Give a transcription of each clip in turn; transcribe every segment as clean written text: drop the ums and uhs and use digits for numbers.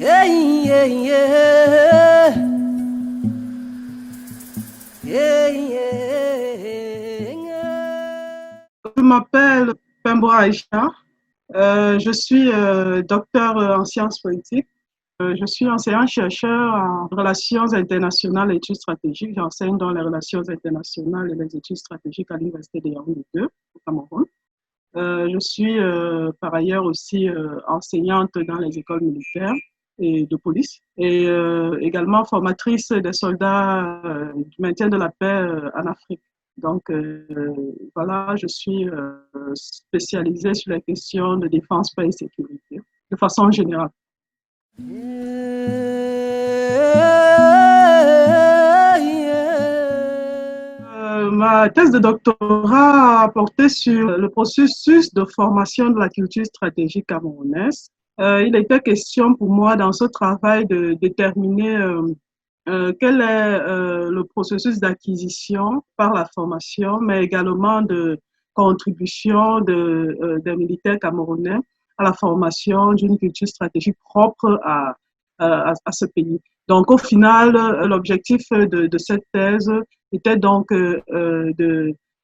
Hey, hey, yeah. Hey, yeah. Je m'appelle Pembo Aïcha. Je suis docteur en sciences politiques. Je suis enseignant-chercheur en relations internationales et études stratégiques. J'enseigne dans les relations internationales et les études stratégiques à l'Université de Yaoundé 2 au Cameroun. Je suis par ailleurs aussi enseignante dans les écoles militaires et de police et également formatrice des soldats du maintien de la paix en Afrique. Donc voilà, je suis spécialisée sur les questions de défense, paix et sécurité de façon générale. Ma thèse de doctorat a porté sur le processus de formation de la culture stratégique camerounaise. Il était question pour moi dans ce travail de déterminer quel est le processus d'acquisition par la formation, mais également de contribution des militaires camerounais à la formation d'une culture stratégique propre à ce pays. Donc, au final, l'objectif de cette thèse était donc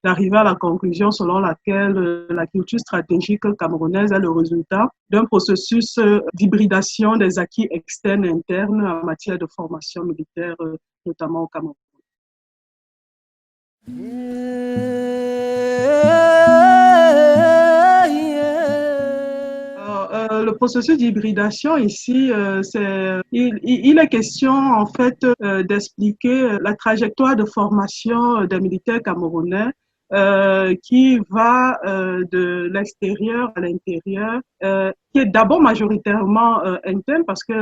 d'arriver à la conclusion selon laquelle la culture stratégique camerounaise est le résultat d'un processus d'hybridation des acquis externes et internes en matière de formation militaire, notamment au Cameroun. Alors, le processus d'hybridation ici, il est question en fait d'expliquer la trajectoire de formation des militaires camerounais qui va de l'extérieur à l'intérieur, qui est d'abord majoritairement interne parce que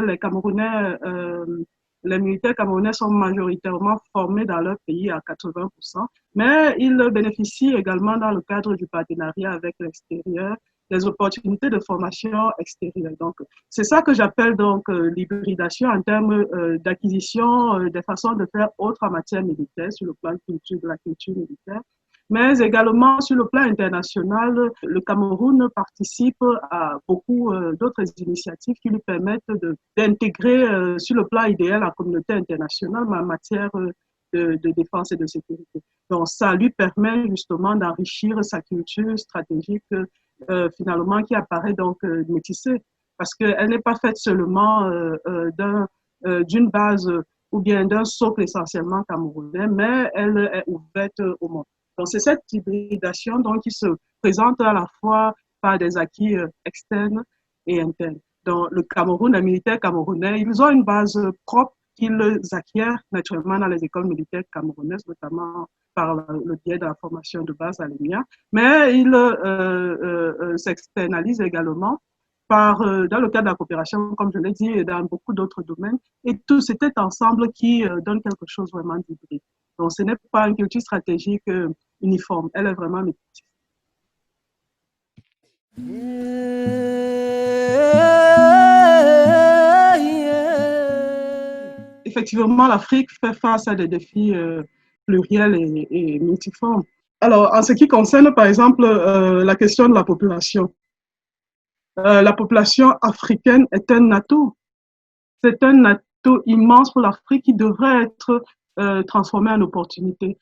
les militaires camerounais sont majoritairement formés dans leur pays à 80%, mais ils bénéficient également dans le cadre du partenariat avec l'extérieur des opportunités de formation extérieure. Donc, c'est ça que j'appelle donc l'hybridation en termes d'acquisition des façons de faire autres en matière militaire sur le plan culture, de la culture militaire. Mais également sur le plan international, le Cameroun participe à beaucoup d'autres initiatives qui lui permettent d'intégrer sur le plan idéal la communauté internationale en matière de défense et de sécurité. Donc ça lui permet justement d'enrichir sa culture stratégique finalement qui apparaît donc métissée parce qu'elle n'est pas faite seulement d'une base ou bien d'un socle essentiellement camerounais, mais elle est ouverte au monde. Donc, c'est cette hybridation donc, qui se présente à la fois par des acquis externes et internes. Donc, le Cameroun, les militaires camerounais, ils ont une base propre qu'ils acquièrent naturellement dans les écoles militaires camerounaises, notamment par le biais de la formation de base à l'EMIA, mais ils s'externalisent également dans le cadre de la coopération, comme je l'ai dit, et dans beaucoup d'autres domaines. Et tout c'était ensemble qui donne quelque chose vraiment d'hybride. Donc, ce n'est pas une culture stratégique uniforme, elle est vraiment métisse. Effectivement, l'Afrique fait face à des défis pluriels et multiformes. Alors, en ce qui concerne, par exemple, la question de la population africaine est un atout. C'est un atout immense pour l'Afrique qui devrait être transformé en opportunité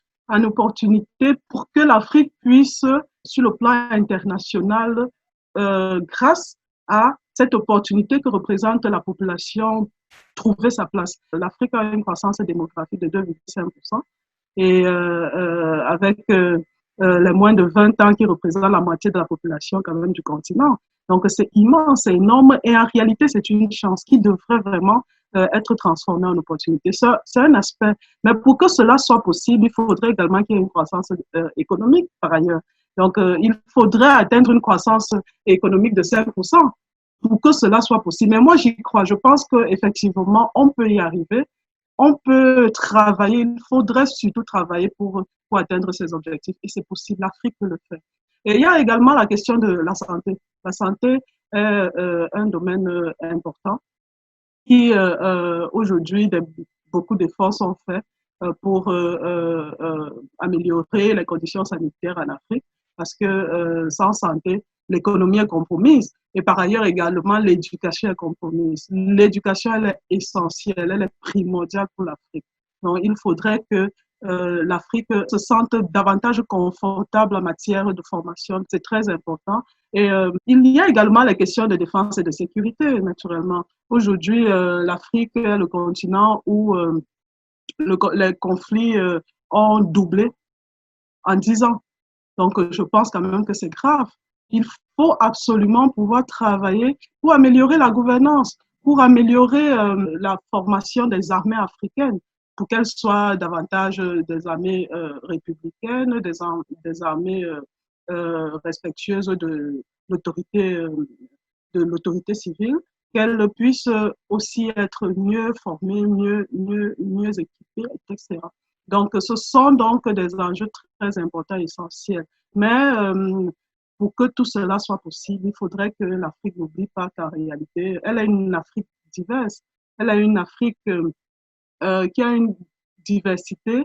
pour que l'Afrique puisse, sur le plan international, grâce à cette opportunité que représente la population, trouver sa place. L'Afrique a une croissance démographique de 2,5% et avec les moins de 20 ans qui représentent la moitié de la population quand même du continent. Donc c'est immense, c'est énorme et en réalité c'est une chance qui devrait vraiment être transformée en opportunité. Ça, c'est un aspect. Mais pour que cela soit possible, il faudrait également qu'il y ait une croissance économique par ailleurs. Donc il faudrait atteindre une croissance économique de 5% pour que cela soit possible. Mais moi j'y crois. Je pense qu'effectivement on peut y arriver. On peut travailler, il faudrait surtout travailler pour atteindre ces objectifs et c'est possible, l'Afrique peut le faire. Et il y a également la question de la santé. La santé est un domaine important qui aujourd'hui, beaucoup d'efforts sont faits pour améliorer les conditions sanitaires en Afrique parce que sans santé, l'économie est compromise. Et par ailleurs également, l'éducation est compromise. L'éducation, elle est essentielle, elle est primordiale pour l'Afrique. Donc, il faudrait que l'Afrique se sente davantage confortable en matière de formation. C'est très important. Et il y a également les questions de défense et de sécurité, naturellement. Aujourd'hui, l'Afrique est le continent où les conflits ont doublé en 10 ans. Donc, je pense quand même que c'est grave. Il faut absolument pouvoir travailler pour améliorer la gouvernance, pour améliorer la formation des armées africaines, pour qu'elles soient davantage des armées républicaines, des armées respectueuses l'autorité, de l'autorité civile, qu'elles puissent aussi être mieux formées, mieux équipées, etc. Donc, ce sont donc des enjeux très importants et essentiels. Mais pour que tout cela soit possible, il faudrait que l'Afrique n'oublie pas qu'en réalité, elle a une Afrique diverse. Elle a une Afrique qui a une diversité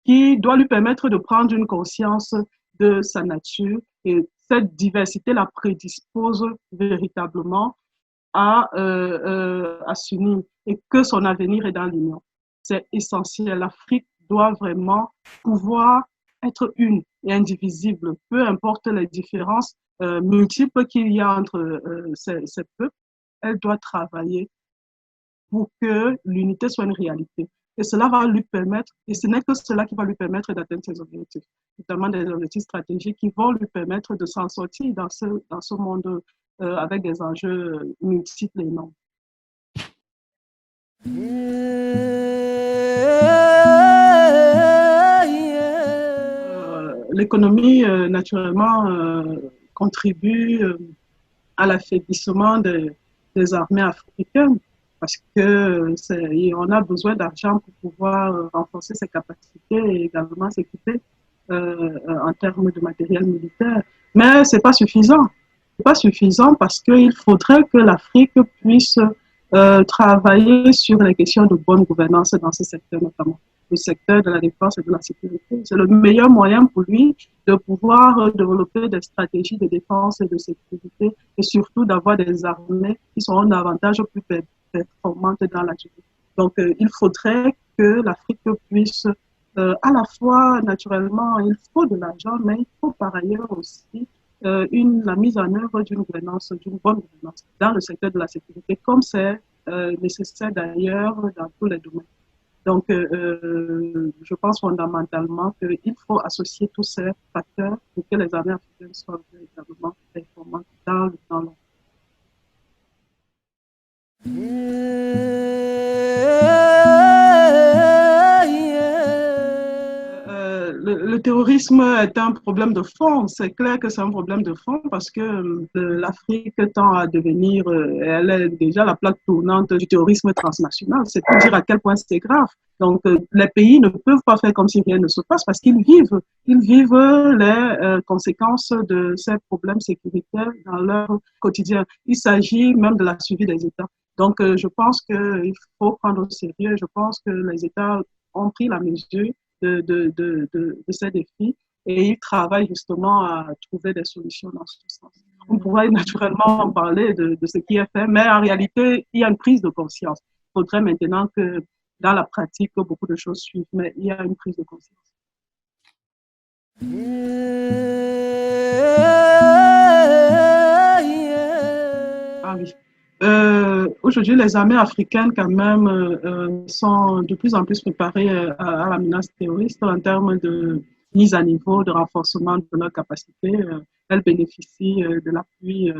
qui doit lui permettre de prendre une conscience de sa nature. Et cette diversité la prédispose véritablement à s'unir et que son avenir est dans l'union. C'est essentiel. L'Afrique doit vraiment pouvoir être une et indivisible, peu importe les différences multiples qu'il y a entre ces peuples. Elle doit travailler pour que l'unité soit une réalité. Et cela va lui permettre, et ce n'est que cela qui va lui permettre d'atteindre ses objectifs, notamment des objectifs stratégiques qui vont lui permettre de s'en sortir dans ce monde avec des enjeux multiples et énormes. L'économie, naturellement, contribue à l'affaiblissement des armées africaines parce que on a besoin d'argent pour pouvoir renforcer ses capacités et également s'équiper en termes de matériel militaire. Mais c'est pas suffisant. C'est pas suffisant parce qu'il faudrait que l'Afrique puisse travailler sur les questions de bonne gouvernance dans ce secteur notamment, le secteur de la défense et de la sécurité. C'est le meilleur moyen pour lui de pouvoir développer des stratégies de défense et de sécurité et surtout d'avoir des armées qui seront davantage plus performantes dans la durée. Donc, il faudrait que l'Afrique puisse à la fois, naturellement, il faut de l'argent, mais il faut par ailleurs aussi la mise en œuvre d'une gouvernance, d'une bonne gouvernance dans le secteur de la sécurité, comme c'est nécessaire d'ailleurs dans tous les domaines. Donc, je pense fondamentalement qu'il faut associer tous ces facteurs pour que les armées africaines soient véritablement performantes dans le temps long. Le terrorisme est un problème de fond. C'est clair que c'est un problème de fond parce que l'Afrique tend à devenir, elle est déjà la plaque tournante du terrorisme transnational. C'est pour dire à quel point c'est grave. Donc, les pays ne peuvent pas faire comme si rien ne se passe parce ils vivent les conséquences de ces problèmes sécuritaires dans leur quotidien. Il s'agit même de la suivi des États. Donc, je pense qu'il faut prendre au sérieux. Je pense que les États ont pris la mesure de ces défis et ils travaillent justement à trouver des solutions dans ce sens. On pourrait naturellement en parler de ce qui est fait, mais en réalité, il y a une prise de conscience. Il faudrait maintenant que dans la pratique, beaucoup de choses suivent, mais il y a une prise de conscience. Ah oui. Aujourd'hui, les armées africaines, quand même, sont de plus en plus préparées à la menace terroriste en termes de mise à niveau, de renforcement de leurs capacités. Elles bénéficient de l'appui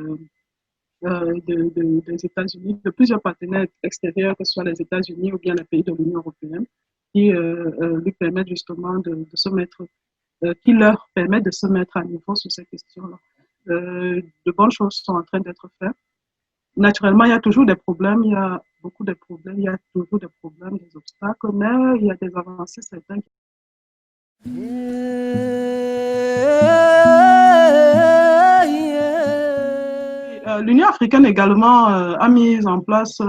des États-Unis, de plusieurs partenaires extérieurs, que ce soit les États-Unis ou bien les pays de l'Union européenne, qui lui permettent justement de se mettre, qui leur permettent de se mettre à niveau sur ces questions-là. De bonnes choses sont en train d'être faites. Naturellement, il y a toujours des problèmes, il y a beaucoup de problèmes, il y a toujours des problèmes, des obstacles, mais il y a des avancées certaines. L'Union africaine également a mis en place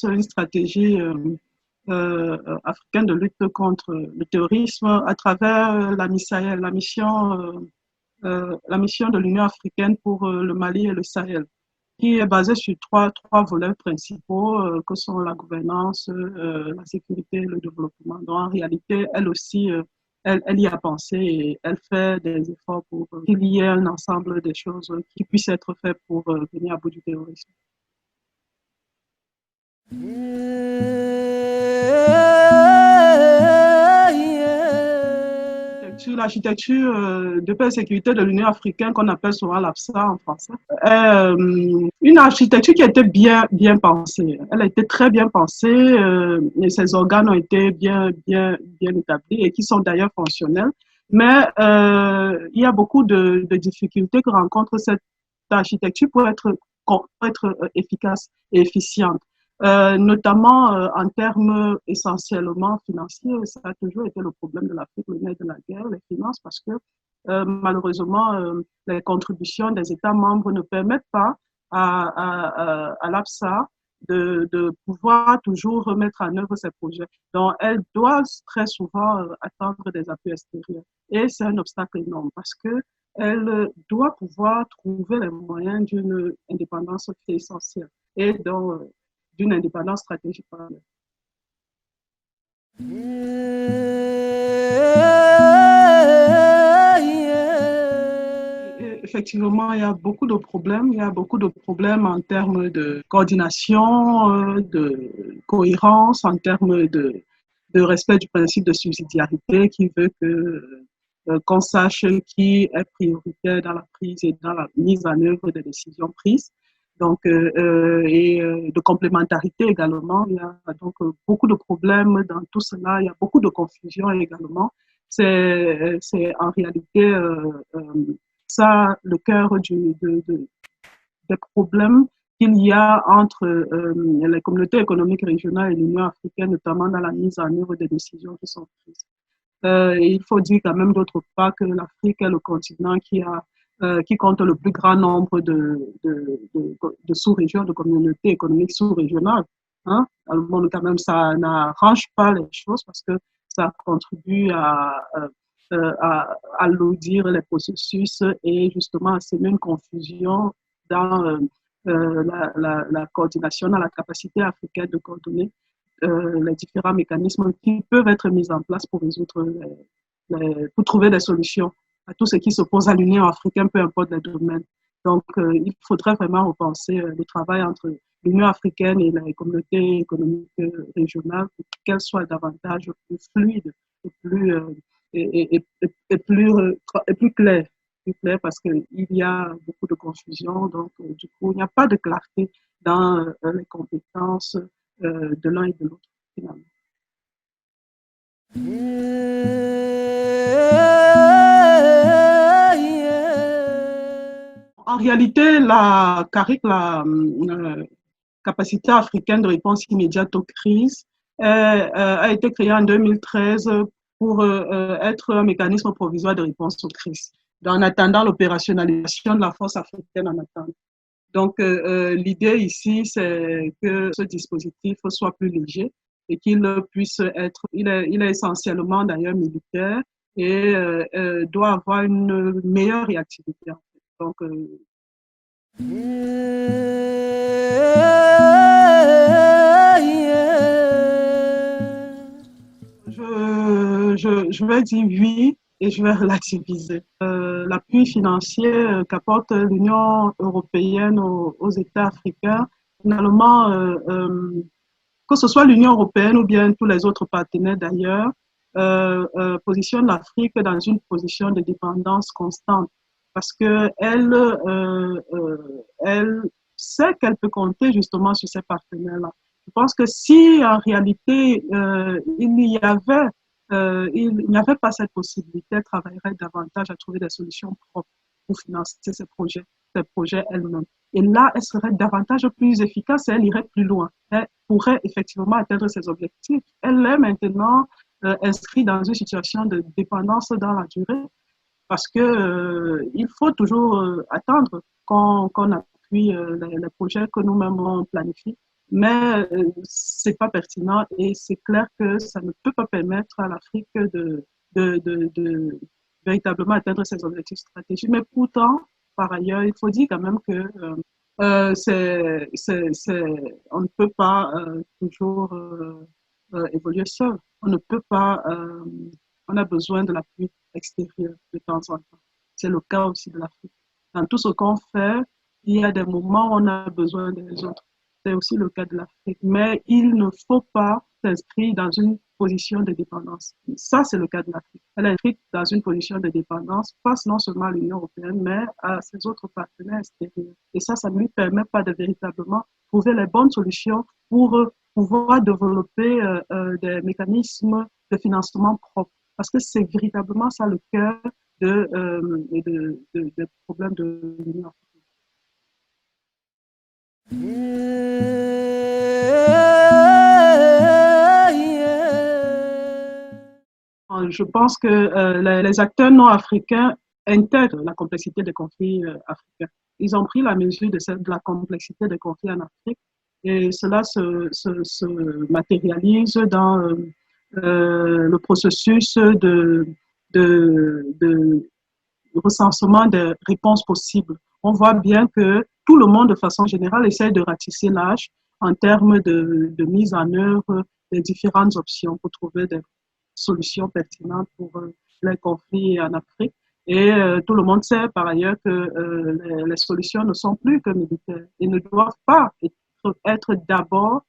une stratégie africaine de lutte contre le terrorisme à travers la mission la mission de l'Union africaine pour le Mali et le Sahel, qui est basée sur trois volets principaux que sont la gouvernance, la sécurité et le développement. Donc en réalité, elle aussi, elle y a pensé et elle fait des efforts pour qu'il y ait un ensemble de choses qui puissent être faites pour venir à bout du terrorisme. L'architecture de paix et sécurité de l'Union africaine, qu'on appelle souvent l'AFSA en français, une architecture qui a été bien pensée. Elle a été très bien pensée et ses organes ont été bien établis et qui sont d'ailleurs fonctionnels. Mais il y a beaucoup de difficultés que rencontre cette architecture pour être efficace et efficiente. Notamment en termes essentiellement financiers. Ça a toujours été le problème de l'Afrique, le nerf de la guerre, les finances, parce que malheureusement, les contributions des États membres ne permettent pas à l'APSA de pouvoir toujours remettre en œuvre ces projets. Donc, elle doit très souvent attendre des appuis extérieurs. Et c'est un obstacle énorme parce que elle doit pouvoir trouver les moyens d'une indépendance qui est essentielle. Et donc, d'une indépendance stratégique. Effectivement, il y a beaucoup de problèmes. Il y a beaucoup de problèmes en termes de coordination, de cohérence, en termes de respect du principe de subsidiarité qui veut qu'on sache qui est prioritaire dans la prise et dans la mise en œuvre des décisions prises. Donc, et de complémentarité également. Il y a donc beaucoup de problèmes dans tout cela. Il y a beaucoup de confusion également. C'est en réalité ça le cœur des problèmes qu'il y a entre les communautés économiques régionales et l'Union africaine, notamment dans la mise en œuvre des décisions qui sont prises. Et il faut dire quand même d'autre part que l'Afrique est le continent qui compte le plus grand nombre de sous-régions, de communautés économiques sous-régionales. Hein? Dans le monde, quand même, ça n'arrange pas les choses parce que ça contribue à alourdir les processus et justement à semer une confusion dans la coordination, dans la capacité africaine de coordonner les différents mécanismes qui peuvent être mis en place pour résoudre, pour trouver des solutions à tout ce qui s'oppose à l'Union africaine, peu importe les domaines. Donc, il faudrait vraiment repenser le travail entre l'Union africaine et les communautés économiques régionales pour qu'elles soient davantage plus fluides et plus, plus claires. Plus claires parce qu'il y a beaucoup de confusion. Donc, du coup, il n'y a pas de clarté dans les compétences de l'un et de l'autre, finalement. En réalité, la CARIC, la capacité africaine de réponse immédiate aux crises, a été créée en 2013 pour être un mécanisme provisoire de réponse aux crises, en attendant l'opérationnalisation de la force africaine en attente. Donc, l'idée ici, c'est que ce dispositif soit plus léger et qu'il puisse être, il est essentiellement d'ailleurs militaire et doit avoir une meilleure réactivité. En fait. Donc, je vais dire oui et je vais relativiser. L'appui financier qu'apporte l'Union européenne aux États africains, finalement, que ce soit l'Union européenne ou bien tous les autres partenaires d'ailleurs, positionne l'Afrique dans une position de dépendance constante parce que elle sait qu'elle peut compter justement sur ces partenaires-là. Je pense que si en réalité il n'y avait pas cette possibilité, elle travaillerait davantage à trouver des solutions propres pour financer ces projets elles-mêmes. Et là, elle serait davantage plus efficace et elle irait plus loin. Elle pourrait effectivement atteindre ses objectifs. Elle est maintenant inscrite dans une situation de dépendance dans la durée parce que il faut toujours attendre qu'on appuie les projets que nous-mêmes on planifie. Mais c'est pas pertinent et c'est clair que ça ne peut pas permettre à l'Afrique de véritablement atteindre ses objectifs stratégiques. Mais pourtant, par ailleurs, il faut dire quand même que on ne peut pas toujours évoluer seul. On ne peut pas, on a besoin de l'appui extérieur de temps en temps. C'est le cas aussi de l'Afrique. Dans tout ce qu'on fait, il y a des moments où on a besoin des autres. C'est aussi le cas de l'Afrique. Mais il ne faut pas s'inscrire dans une position de dépendance. Ça, c'est le cas de l'Afrique. Elle est inscrite dans une position de dépendance face non seulement à l'Union européenne, mais à ses autres partenaires extérieurs. Et ça ne lui permet pas de véritablement trouver les bonnes solutions pour pouvoir développer des mécanismes de financement propres. Parce que c'est véritablement ça le cœur des problèmes de l'Union africaine. Je pense que les acteurs non africains intègrent la complexité des conflits africains. Ils ont pris la mesure de la complexité des conflits en Afrique et cela se matérialise dans le processus de recensement des réponses possibles. On voit bien que tout le monde, de façon générale, essaie de ratisser l'âge en termes de mise en œuvre des différentes options pour trouver des solutions pertinentes pour les conflits en Afrique. Et tout le monde sait par ailleurs que les solutions ne sont plus que militaires et ne doivent pas être d'abord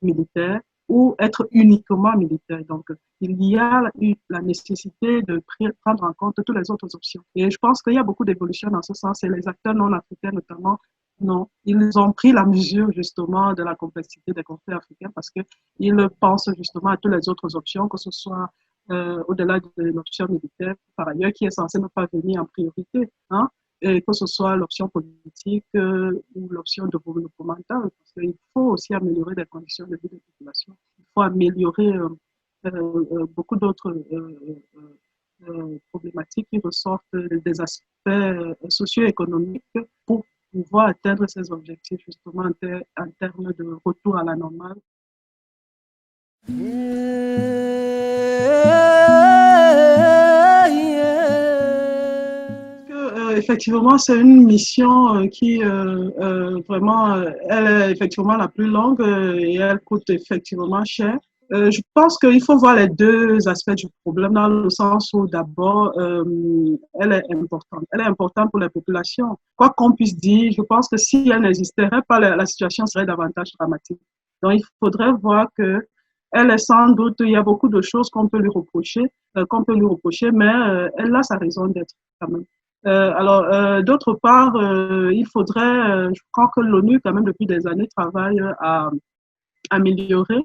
militaire ou être uniquement militaire. Donc, il y a eu la nécessité de prendre en compte toutes les autres options. Et je pense qu'il y a beaucoup d'évolutions dans ce sens et les acteurs non africains notamment, non, ils ont pris la mesure justement de la complexité des conflits africains parce qu'ils pensent justement à toutes les autres options, que ce soit au-delà de l'option militaire, par ailleurs, qui est censée ne pas venir en priorité, hein, et que ce soit l'option politique ou l'option développementale, parce qu'il faut aussi améliorer les conditions de vie des populations. Il faut améliorer beaucoup d'autres problématiques qui ressortent des aspects socio-économiques pour pouvoir atteindre ces objectifs justement en termes de retour à la normale. Effectivement, c'est une mission qui vraiment, elle est effectivement la plus longue et elle coûte effectivement cher. Je pense qu'il faut voir les deux aspects du problème dans le sens où d'abord, elle est importante. Elle est importante pour les populations. Quoi qu'on puisse dire, je pense que si elle n'existerait pas, la situation serait davantage dramatique. Donc, il faudrait voir que elle est sans doute, il y a beaucoup de choses qu'on peut lui reprocher, mais elle a sa raison d'être quand même. D'autre part, il faudrait, je crois que l'ONU, quand même, depuis des années, travaille à améliorer,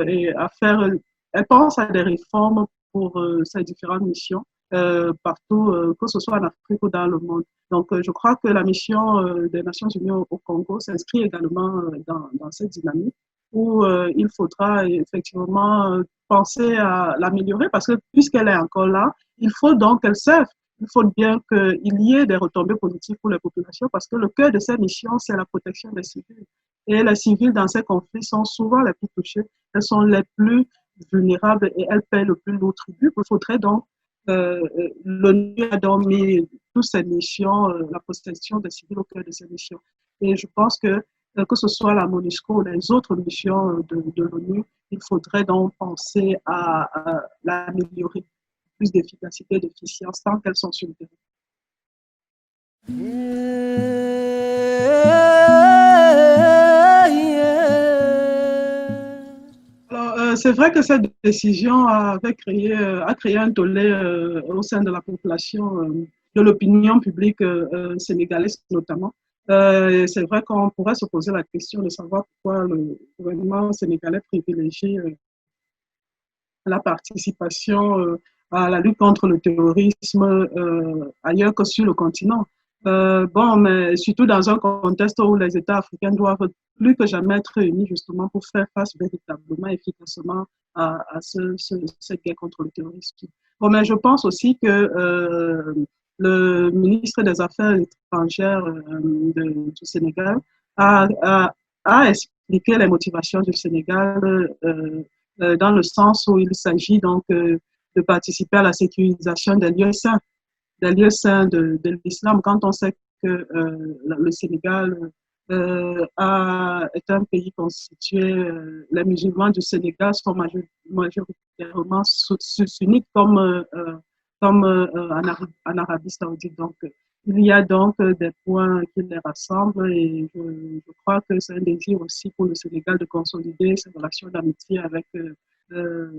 et à faire, elle pense à des réformes pour ces différentes missions partout, que ce soit en Afrique ou dans le monde. Donc, je crois que la mission des Nations Unies au Congo s'inscrit également dans cette dynamique où il faudra effectivement penser à l'améliorer parce que puisqu'elle est encore là, il faut donc qu'elle serve. Il faut bien qu'il y ait des retombées positives pour les populations parce que le cœur de ces missions, c'est la protection des civils. Et les civils dans ces conflits sont souvent les plus touchés, elles sont les plus vulnérables et elles paient le plus lourd tribut. Il faudrait donc, l'ONU a donc mis toutes ces missions, la protection des civils au cœur de ces missions. Et je pense que ce soit la MONUSCO ou les autres missions de l'ONU, il faudrait donc penser à l'améliorer, plus d'efficacité, d'efficience, tant qu'elles sont sur le terrain. C'est vrai que cette décision a créé un tollé au sein de la population, de l'opinion publique sénégalaise notamment. C'est vrai qu'on pourrait se poser la question de savoir pourquoi le gouvernement sénégalais privilégie la participation à la lutte contre le terrorisme ailleurs que sur le continent. Bon, mais surtout dans un contexte où les États africains doivent plus que jamais être unis justement pour faire face véritablement, efficacement à cette guerre contre le terrorisme. Bon, mais je pense aussi que le ministre des Affaires étrangères du Sénégal a expliqué les motivations du Sénégal dans le sens où il s'agit donc de participer à la sécurisation des lieux saints de l'islam, quand on sait que le Sénégal est un pays constitué, les musulmans du Sénégal sont majoritairement sunnites comme en Arabie Saoudite. Donc, il y a donc des points qui les rassemblent et je crois que c'est un désir aussi pour le Sénégal de consolider ses relations d'amitié euh,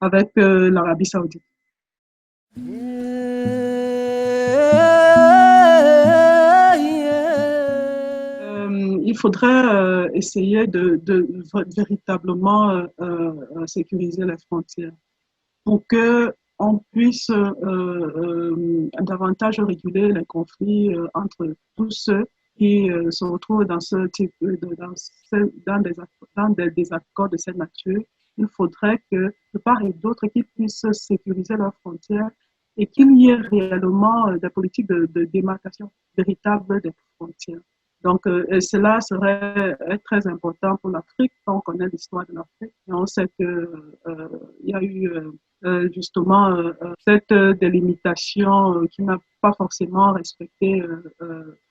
avec l'Arabie Saoudite. Il faudrait essayer de véritablement sécuriser les frontières pour que on puisse davantage réguler les conflits entre tous ceux qui se retrouvent dans ce type dans des désaccords de cette nature. Il faudrait que de part et d'autre qu'ils puissent sécuriser leurs frontières et qu'il y ait réellement des politiques de démarcation véritable des frontières. Donc, cela serait très important pour l'Afrique, quand on connaît l'histoire de l'Afrique. Et on sait que il y a eu justement cette délimitation qui n'a pas forcément respecté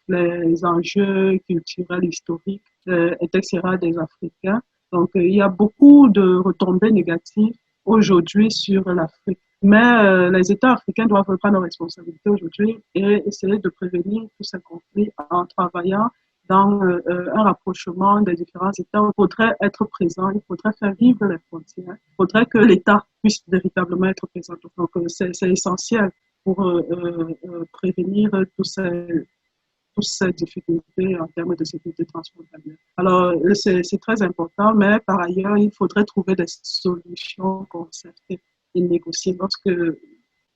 les enjeux culturels, historiques, etc. des Africains. Donc, il y a beaucoup de retombées négatives aujourd'hui sur l'Afrique. Mais les États africains doivent prendre leurs responsabilités aujourd'hui et essayer de prévenir tous ces conflits en travaillant dans un rapprochement des différents États. Il faudrait être présent, il faudrait faire vivre les frontières, il faudrait que l'État puisse véritablement être présent. Donc, c'est essentiel pour prévenir toutes ces difficultés en termes de sécurité transfrontalière. Alors, c'est très important, mais par ailleurs, il faudrait trouver des solutions concertées et négociées lorsque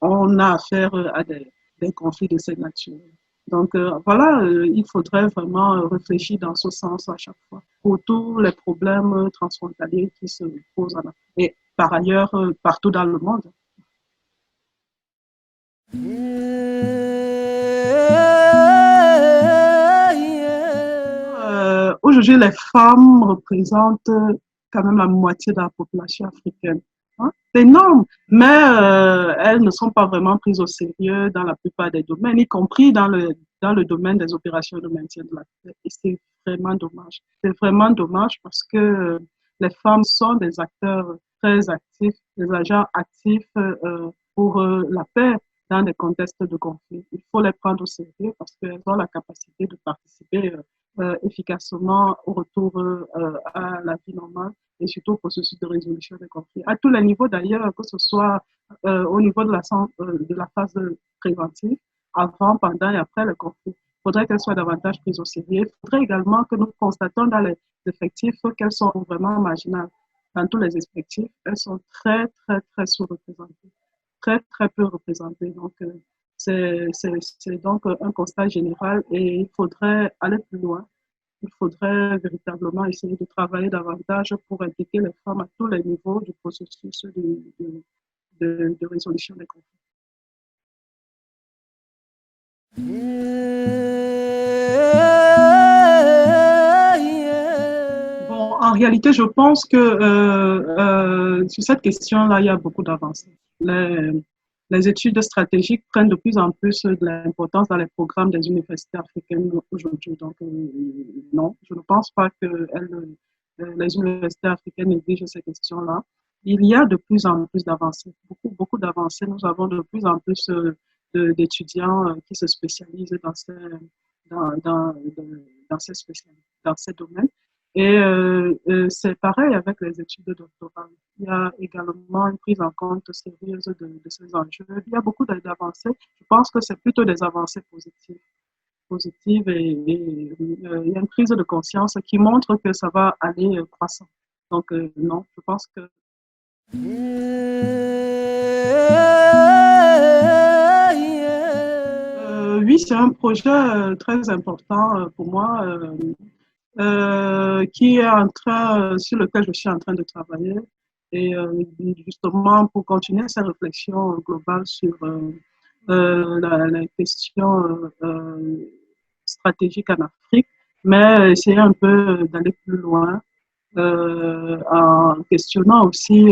on a affaire à des conflits de cette nature. Donc, voilà, il faudrait vraiment réfléchir dans ce sens à chaque fois pour tous les problèmes transfrontaliers qui se posent en Afrique et par ailleurs partout dans le monde. Aujourd'hui, les femmes représentent quand même la moitié de la population africaine. Hein? C'est énorme, mais elles ne sont pas vraiment prises au sérieux dans la plupart des domaines, y compris dans le domaine des opérations de maintien de la paix. Et c'est vraiment dommage. C'est vraiment dommage parce que les femmes sont des acteurs très actifs, des agents actifs pour la paix dans des contextes de conflit. Il faut les prendre au sérieux parce qu'elles ont la capacité de participer efficacement au retour à la vie normale et surtout au processus de résolution des conflits. À tous les niveaux d'ailleurs, que ce soit au niveau de la phase préventive, avant, pendant et après le conflit. Il faudrait qu'elles soient davantage prises au sérieux. Il faudrait également que nous constatons dans les effectifs qu'elles sont vraiment marginales. Dans tous les effectifs, elles sont très, très, très sous-représentées, très, très peu représentées. Donc, c'est donc un constat général et il faudrait aller plus loin. Il faudrait véritablement essayer de travailler davantage pour impliquer les femmes à tous les niveaux du processus de résolution des conflits. Bon, en réalité, je pense que sur cette question-là, il y a beaucoup d'avancées. Les études stratégiques prennent de plus en plus de l'importance dans les programmes des universités africaines aujourd'hui. Donc, non, je ne pense pas que les universités africaines négligent ces questions-là. Il y a de plus en plus d'avancées, beaucoup, beaucoup d'avancées. Nous avons de plus en plus d'étudiants qui se spécialisent dans, dans, dans ces domaines. Et c'est pareil avec les études doctorales. Il y a également une prise en compte sérieuse de ces enjeux. Il y a beaucoup d'avancées. Je pense que c'est plutôt des avancées positives et il y a une prise de conscience qui montre que ça va aller croissant. Donc non, je pense que oui, c'est un projet très important pour moi qui est sur lequel je suis en train de travailler. Et justement, pour continuer cette réflexion globale sur la question stratégique en Afrique, mais essayer un peu d'aller plus loin en questionnant aussi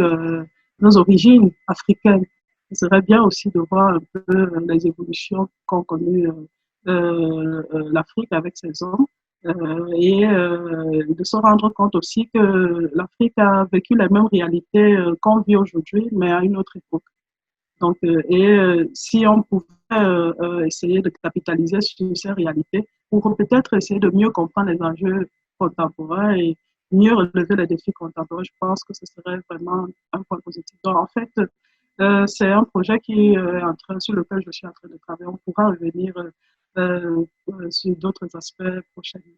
nos origines africaines. Ce serait bien aussi de voir un peu les évolutions qu'ont connues l'Afrique avec ses hommes et de se rendre compte aussi que l'Afrique a vécu les mêmes réalités qu'on vit aujourd'hui, mais à une autre époque. Donc, si on pouvait essayer de capitaliser sur ces réalités pour peut-être essayer de mieux comprendre les enjeux contemporains et mieux relever les défis contemporains, je pense que ce serait vraiment un point positif. Donc, en fait, c'est un projet qui est sur lequel je suis en train de travailler. On pourra revenir sur d'autres aspects prochainement.